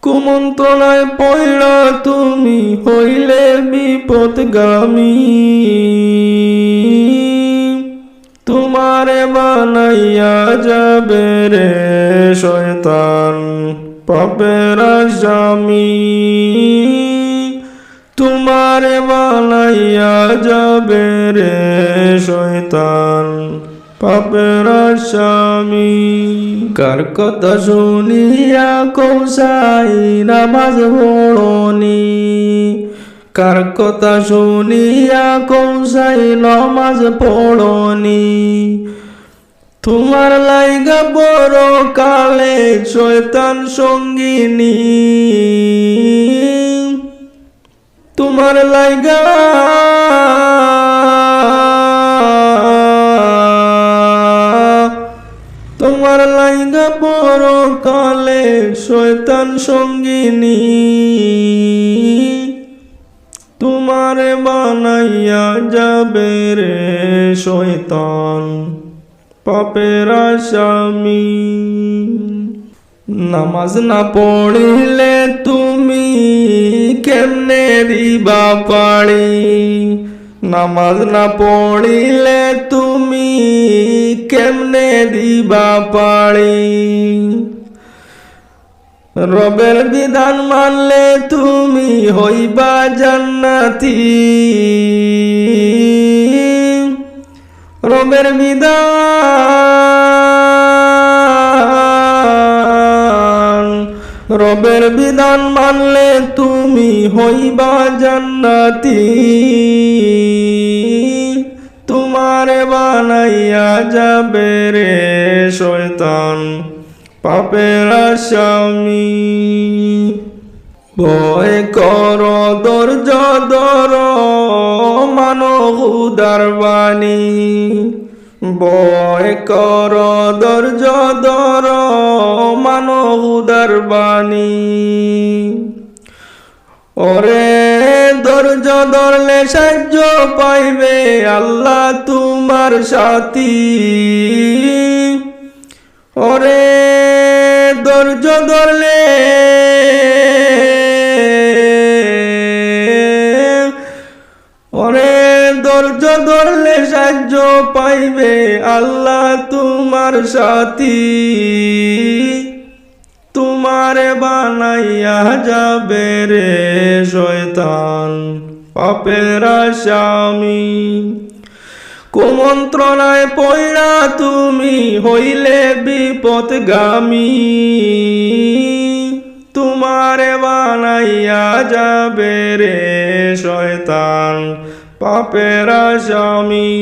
কুমন্ত্রণায় পয়ড়া তুমি হইলে বিপদগামী। তোমারে বানাইয়া যাবে রে শয়তান পাপের আসামি। তোমারে বানাইয়া যাবে রে শয়তান পাপের আসামি। কার কথা শুনিয়া কৌসাই নামাজ পড়নি, কার কথা শুনিয়া কৌসাই নামাজ পড়নি। তোমার লাইগা বড় কালে শয়তান সঙ্গিনী। তোমার লাইগা তোমার লাইগা বড় কালে শয়তান সঙ্গিনী। তোমারে বানাইয়া যাবে রে শয়তান পাপের আসামি। নামাজ না পড়িলে তুমি কেমনে দিবা পাড়ি। নামাজ না পড়িলে তুমি কেমনে দিবা পাড়ি। রবের বিধান মানলে তুমি হইবা জান্নাতি। রবের বিধান মানলে তুমি হইবা জান্নাতি। তোমারে বানাইয়া যাবে রে শয়তান পাপের আসামি। ভয় কর ধৈর্য ধর মানো খুদার বাণী। ভয় কর ধৈর্য ধর মানো খুদার বাণী। ওরে ধৈর্য ধরলে সাহায্য পাইবে আল্লাহ তোমার সাথী। ওরে ধৈর্য ধরলে ধৈর্য ধরলে সাহায্য পাইবে আল্লাহ তোমার সাথী। তোমারে বানাইয়া যাবে রে শয়তান পাপের আসামি। কুমন্ত্রণায় পয়ড়া তুমি হইলে বিপদগামী। তোমারে বানাইয়া যাবে রে শয়তান পাপের আসামি।